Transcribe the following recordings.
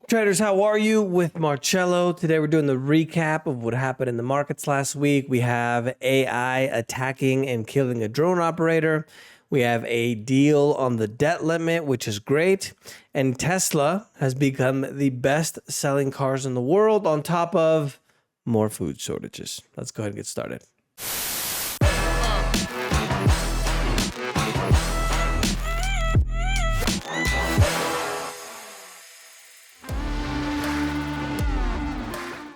Traders, how are you? With Marcello. Today we're doing the recap of what happened in the markets last week. We have AI attacking and killing a drone operator. We have a deal on the debt limit, which is great. And Tesla has become the best selling cars in the world on top of more food shortages. Let's go ahead and get started.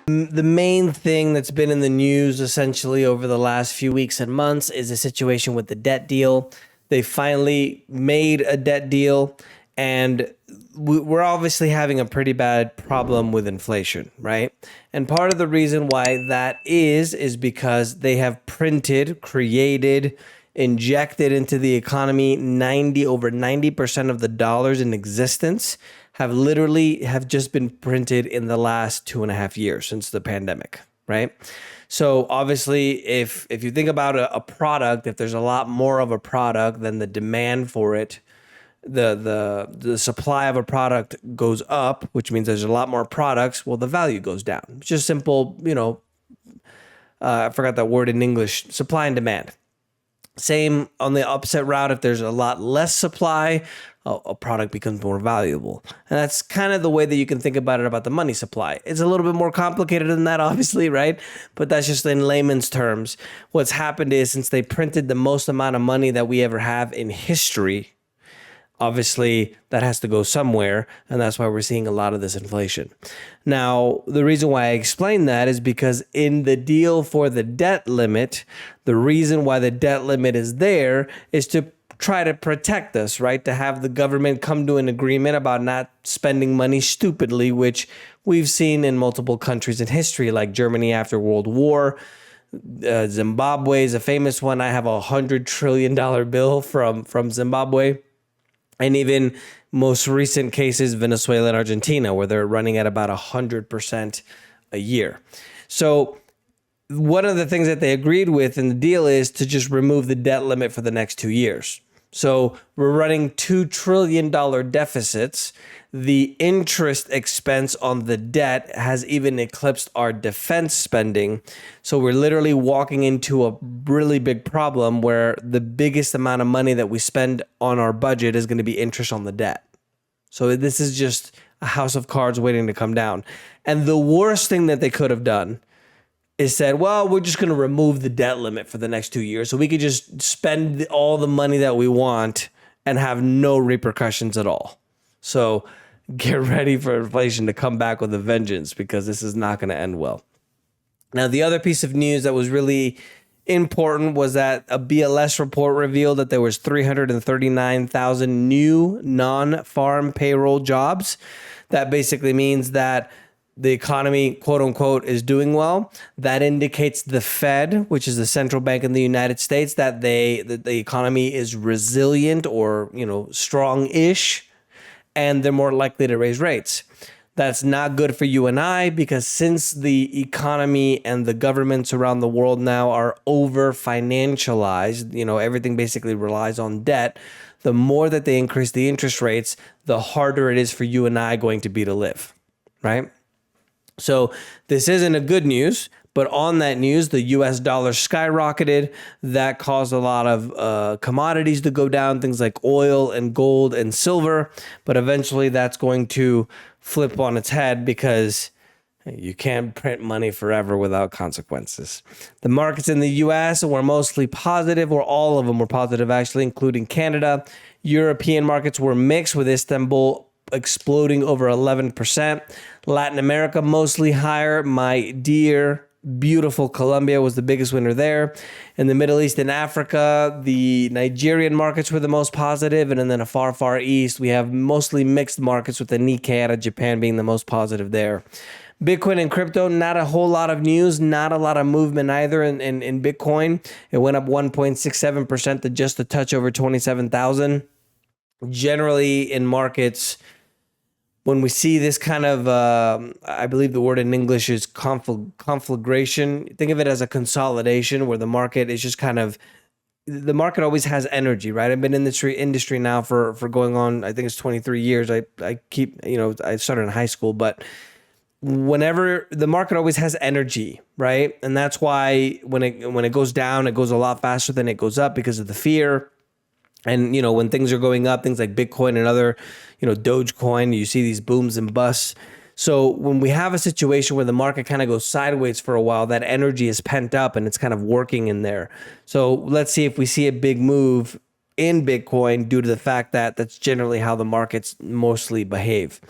The main thing that's been in the news essentially over the last few weeks and months is the situation with the debt deal. They finally made a debt deal, and we're obviously having a pretty bad problem with inflation, right? And part of the reason why that is because they have created, injected into the economy over 90% of the dollars in existence have just been printed in the last 2.5 years since the pandemic, right? So obviously, if you think about a product, if there's a lot more of a product than the demand for it, the supply of a product goes up, which means there's a lot more products. Well, the value goes down. It's just simple, I forgot that word in English, supply and demand. Same on the opposite route. If there's a lot less supply, a product becomes more valuable. And that's kind of the way that you can think about it about the money supply. It's a little bit more complicated than that, obviously, right? But that's just in layman's terms. What's happened is since they printed the most amount of money that we ever have in history, obviously, that has to go somewhere, and that's why we're seeing a lot of this inflation. Now, the reason why I explain that is because in the deal for the debt limit, the reason why the debt limit is there is to try to protect us, right? To have the government come to an agreement about not spending money stupidly, which we've seen in multiple countries in history, like Germany after World War. Zimbabwe is a famous one. I have $100 trillion bill from Zimbabwe. And even most recent cases, Venezuela and Argentina, where they're running at about 100% a year. So one of the things that they agreed with in the deal is to just remove the debt limit for the next 2 years. So we're running $2 trillion deficits. The interest expense on the debt has even eclipsed our defense spending. So we're literally walking into a really big problem where the biggest amount of money that we spend on our budget is going to be interest on the debt. So this is just a house of cards waiting to come down. And the worst thing that they could have done is said, well, we're just going to remove the debt limit for the next 2 years so we could just spend all the money that we want and have no repercussions at all. So get ready for inflation to come back with a vengeance because this is not going to end well. Now, the other piece of news that was really important was that a BLS report revealed that there was 339,000 new non-farm payroll jobs. That basically means that the economy, quote unquote, is doing well. That indicates the Fed, which is the central bank in the United States, that the economy is resilient or, strong-ish, and they're more likely to raise rates. That's not good for you and I because since the economy and the governments around the world now are over-financialized, everything basically relies on debt, the more that they increase the interest rates, the harder it is for you and I going to be to live, right? So this isn't a good news, but on that news, the US dollar skyrocketed. That caused a lot of commodities to go down, things like oil and gold and silver. But eventually that's going to flip on its head because you can't print money forever without consequences. The markets in the US were mostly positive, or all of them were positive, actually, including Canada. European markets were mixed, with Istanbul exploding over 11%. Latin America mostly higher. My dear, beautiful Colombia was the biggest winner there. In the Middle East and Africa, the Nigerian markets were the most positive. And then a far, far east, we have mostly mixed markets, with the Nikkei out of Japan being the most positive there. Bitcoin and crypto, not a whole lot of news, not a lot of movement either in Bitcoin. It went up 1.67% to just a touch over 27,000. Generally in markets, when we see this kind of, I believe the word in English is conflagration. Think of it as a consolidation where the market is just kind of the market always has energy, right? I've been in this industry now for going on, I think it's 23 years. I keep, I started in high school, but whenever the market always has energy, right? And that's why when it goes down, it goes a lot faster than it goes up because of the fear. And, when things are going up, things like Bitcoin and other, Dogecoin, you see these booms and busts. So when we have a situation where the market kind of goes sideways for a while, that energy is pent up and it's kind of working in there. So let's see if we see a big move in Bitcoin due to the fact that that's generally how the markets mostly behave.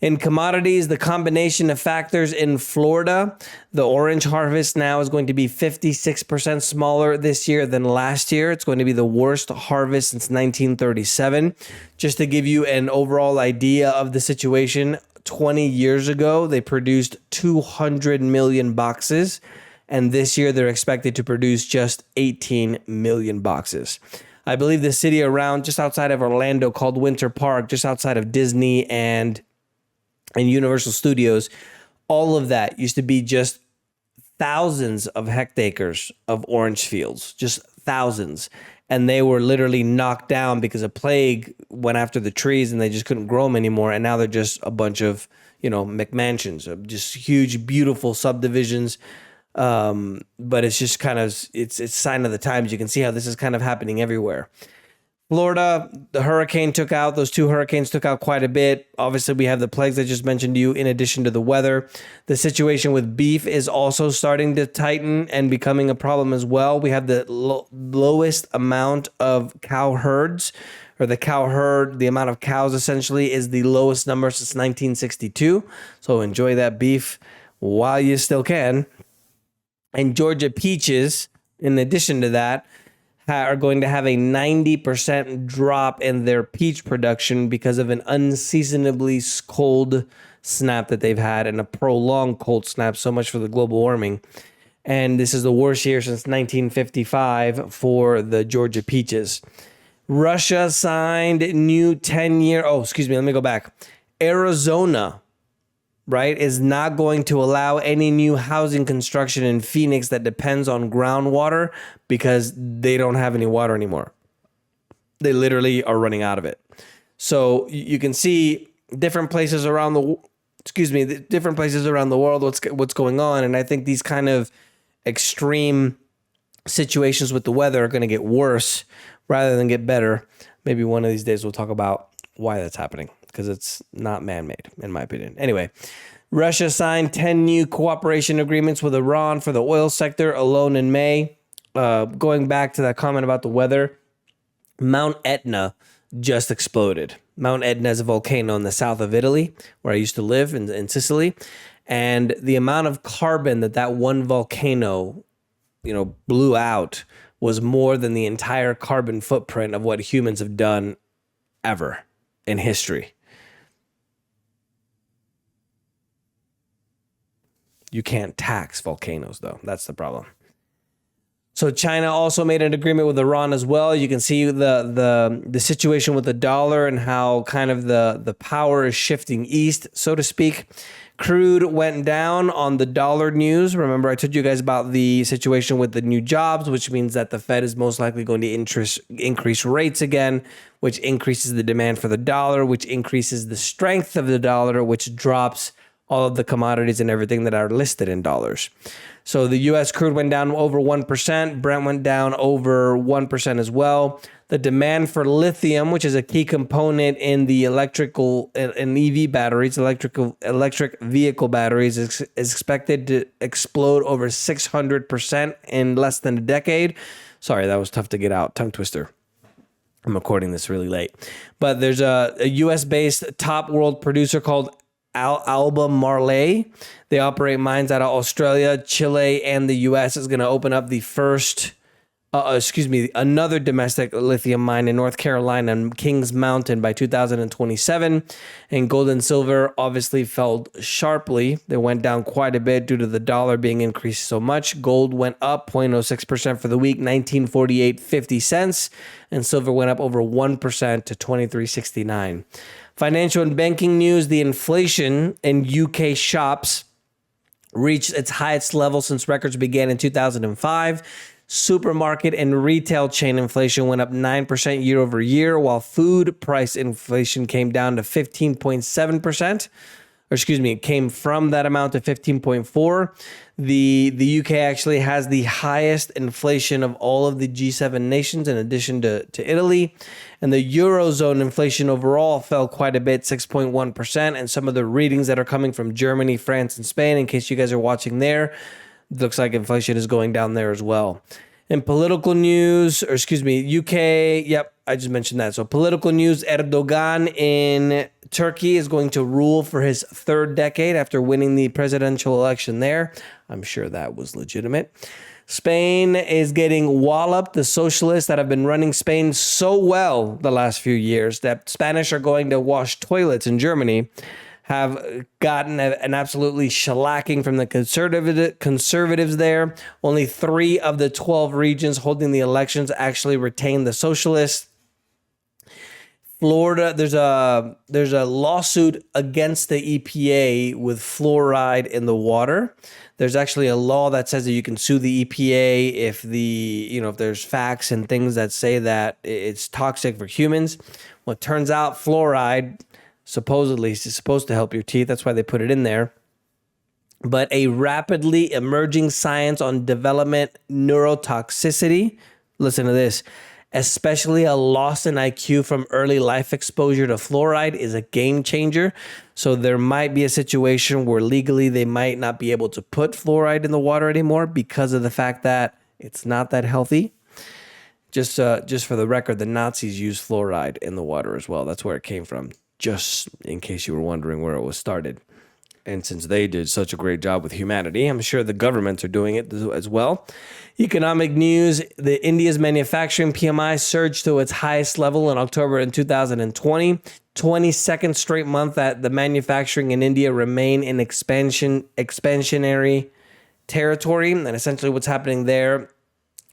In commodities, the combination of factors in Florida, the orange harvest now is going to be 56% smaller this year than last year. It's going to be the worst harvest since 1937. Just to give you an overall idea of the situation, 20 years ago, they produced 200 million boxes, and this year they're expected to produce just 18 million boxes. I believe the city around just outside of Orlando called Winter Park, just outside of Disney and Universal Studios, all of that used to be just thousands of hectares of orange fields, just thousands. And they were literally knocked down because a plague went after the trees and they just couldn't grow them anymore. And now they're just a bunch of, McMansions, just huge, beautiful subdivisions. But it's just kind of, it's sign of the times. You can see how this is kind of happening everywhere. Florida, those two hurricanes took out quite a bit. Obviously, we have the plagues I just mentioned to you in addition to the weather. The situation with beef is also starting to tighten and becoming a problem as well. We have the lowest amount of cow herds, or the cow herd, the amount of cows essentially is the lowest number since 1962. So enjoy that beef while you still can. And Georgia peaches, in addition to that, are going to have a 90% drop in their peach production because of an unseasonably cold snap that they've had and a prolonged cold snap. So much for the global warming. And this is the worst year since 1955 for the Georgia peaches. Russia signed new 10-year... let me go back. Arizona, right, is not going to allow any new housing construction in Phoenix that depends on groundwater because they don't have any water anymore. They literally are running out of it. So you can see different places around the world what's going on, and I think these kind of extreme situations with the weather are going to get worse rather than get better. Maybe one of these days we'll talk about why that's happening, because it's not man-made, in my opinion. Anyway, Russia signed 10 new cooperation agreements with Iran for the oil sector alone in May. Going back to that comment about the weather, Mount Etna just exploded. Mount Etna is a volcano in the south of Italy, where I used to live in Sicily. And the amount of carbon that one volcano, blew out was more than the entire carbon footprint of what humans have done ever in history. You can't tax volcanoes, though. That's the problem. So China also made an agreement with Iran as well. You can see the situation with the dollar and how kind of the power is shifting east, so to speak. Crude went down on the dollar news. Remember, I told you guys about the situation with the new jobs, which means that the Fed is most likely going to increase rates again, which increases the demand for the dollar, which increases the strength of the dollar, which drops all of the commodities and everything that are listed in dollars. So the U.S. crude went down over 1%. Brent went down over 1% as well. The demand for lithium, which is a key component in the electrical and EV batteries, electric vehicle batteries, is expected to explode over 600% in less than a decade. Sorry, that was tough to get out. Tongue twister. I'm recording this really late. But there's a U.S.-based top world producer called Albemarle. They operate mines out of Australia, Chile, and the U.S. is going to open up the another domestic lithium mine in North Carolina and Kings Mountain by 2027. And gold and silver obviously fell sharply. They went down quite a bit due to the dollar being increased so much. Gold went up 0.06% for the week, 1948.50 cents, and silver went up over 1% to 23.69. Financial and banking news, the inflation in UK shops reached its highest level since records began in 2005. Supermarket and retail chain inflation went up 9% year over year, while food price inflation came down to 15.7%. Or excuse me, it came from that amount to 15.4. The UK actually has the highest inflation of all of the G7 nations, in addition to Italy. And the Eurozone inflation overall fell quite a bit, 6.1%. And some of the readings that are coming from Germany, France, and Spain, in case you guys are watching there, looks like inflation is going down there as well. In political news, or excuse me, UK, yep, I just mentioned that. So political news, Erdogan in Turkey is going to rule for his third decade after winning the presidential election there. I'm sure that was legitimate. Spain is getting walloped. The socialists that have been running Spain so well the last few years that Spanish are going to wash toilets in Germany have gotten an absolutely shellacking from the conservatives there. Only 3 of the 12 regions holding the elections actually retained the socialists. Florida, there's a lawsuit against the EPA with fluoride in the water. There's actually a law that says that you can sue the EPA if if there's facts and things that say that it's toxic for humans. Well, it turns out fluoride supposedly is supposed to help your teeth. That's why they put it in there. But a rapidly emerging science on development neurotoxicity, listen to this, especially a loss in IQ from early life exposure to fluoride, is a game changer. So there might be a situation where legally they might not be able to put fluoride in the water anymore because of the fact that it's not that healthy. Just for the record, the Nazis used fluoride in the water as well. That's where it came from, just in case you were wondering where it was started. And since they did such a great job with humanity, I'm sure the governments are doing it as well. Economic news, the India's manufacturing PMI surged to its highest level in October in 2020. 22nd straight month that the manufacturing in India remain in expansionary territory. And essentially what's happening there,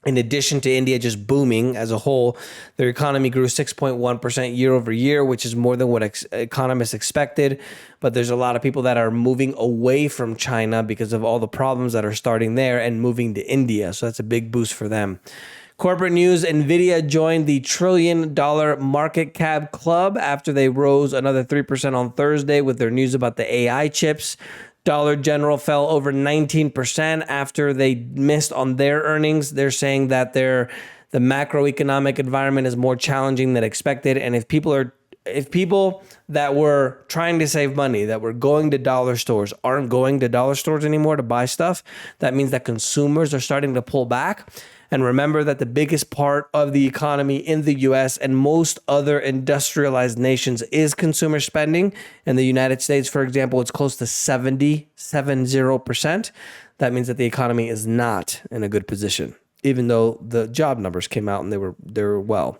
in addition to India just booming as a whole, their economy grew 6.1% year over year, which is more than what economists expected. But there's a lot of people that are moving away from China because of all the problems that are starting there and moving to India. So that's a big boost for them. Corporate news, NVIDIA joined the $1 trillion market cap club after they rose another 3% on Thursday with their news about the AI chips. Dollar General fell over 19% after they missed on their earnings. They're saying that the macroeconomic environment is more challenging than expected. And if people that were trying to save money, that were going to dollar stores, aren't going to dollar stores anymore to buy stuff, that means that consumers are starting to pull back. And remember that the biggest part of the economy in the US and most other industrialized nations is consumer spending. In the United States, for example, it's close to 70%. That means that the economy is not in a good position, even though the job numbers came out and they were well.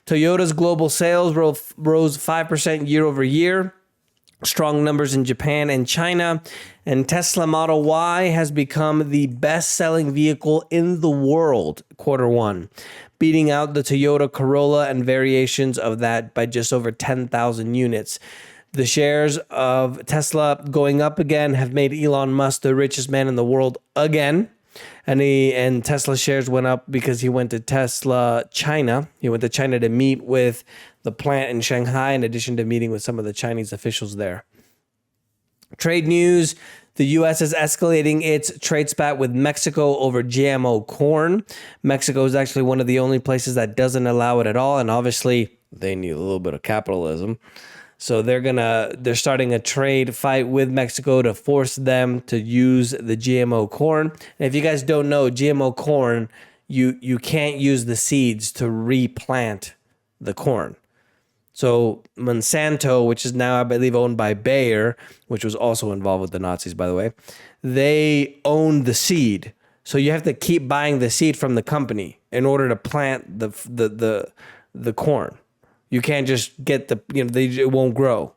Toyota's global sales rose 5% year over year. Strong numbers in Japan and China. And Tesla Model Y has become the best-selling vehicle in the world, Q1, beating out the Toyota Corolla and variations of that by just over 10,000 units. The shares of Tesla going up again have made Elon Musk the richest man in the world again. And Tesla shares went up because he went to China. He went to China to meet with the plant in Shanghai, in addition to meeting with some of the Chinese officials there. Trade news, the U.S. is escalating its trade spat with Mexico over GMO corn. Mexico is actually one of the only places that doesn't allow it at all, and obviously they need a little bit of capitalism. So they're starting a trade fight with Mexico to force them to use the GMO corn. And if you guys don't know, GMO corn, you can't use the seeds to replant the corn. So Monsanto, which is now, I believe, owned by Bayer, which was also involved with the Nazis, by the way, they own the seed. So you have to keep buying the seed from the company in order to plant the corn. You can't just get it won't grow.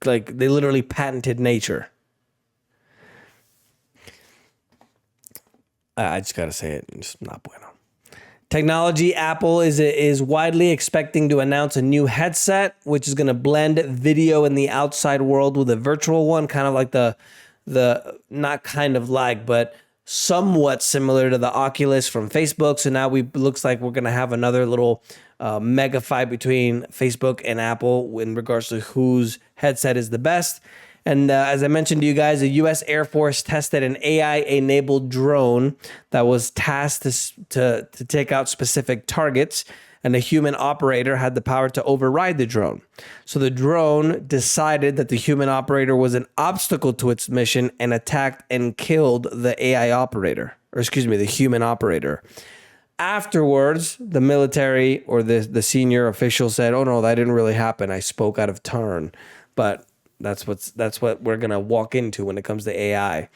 Like, they literally patented nature. I just got to say it. It's not bueno. Technology, Apple is widely expecting to announce a new headset, which is going to blend video in the outside world with a virtual one, kind of like but somewhat similar to the Oculus from Facebook. So now looks like we're going to have another little mega fight between Facebook and Apple in regards to whose headset is the best. And as I mentioned to you guys, the U.S. Air Force tested an AI-enabled drone that was tasked to take out specific targets, and a human operator had the power to override the drone. So the drone decided that the human operator was an obstacle to its mission and attacked and killed the AI operator, or excuse me, the human operator. Afterwards, the military or the senior official said, "Oh no, that didn't really happen. I spoke out of turn." But that's what we're gonna walk into when it comes to AI.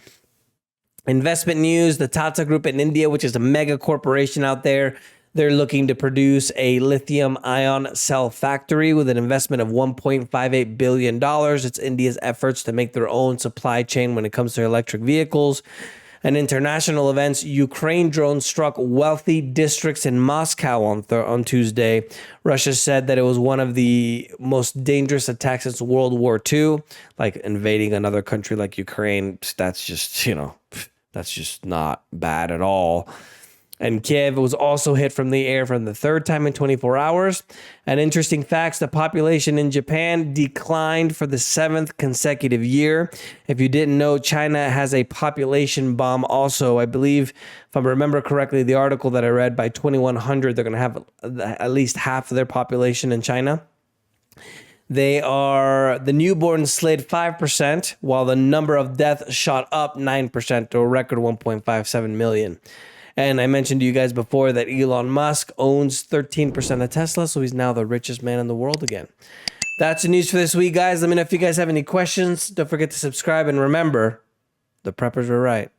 Investment news: the Tata Group in India, which is a mega corporation out there, they're looking to produce a lithium-ion cell factory with an investment of $1.58 billion. It's India's efforts to make their own supply chain when it comes to electric vehicles. And international events: Ukraine drones struck wealthy districts in Moscow on Tuesday. Russia said that it was one of the most dangerous attacks since World War II, like invading another country like Ukraine. That's just, that's just not bad at all. And Kiev was also hit from the air for the third time in 24 hours. And interesting facts: the population in Japan declined for the 7th consecutive year. If you didn't know, China has a population bomb also. I believe, if I remember correctly, the article that I read, by 2100, they're going to have at least half of their population in China. The newborns slid 5%, while the number of deaths shot up 9% to a record 1.57 million. And I mentioned to you guys before that Elon Musk owns 13% of Tesla, so he's now the richest man in the world again. That's the news for this week, guys. Let me know if you guys have any questions. Don't forget to subscribe, and remember, the preppers were right.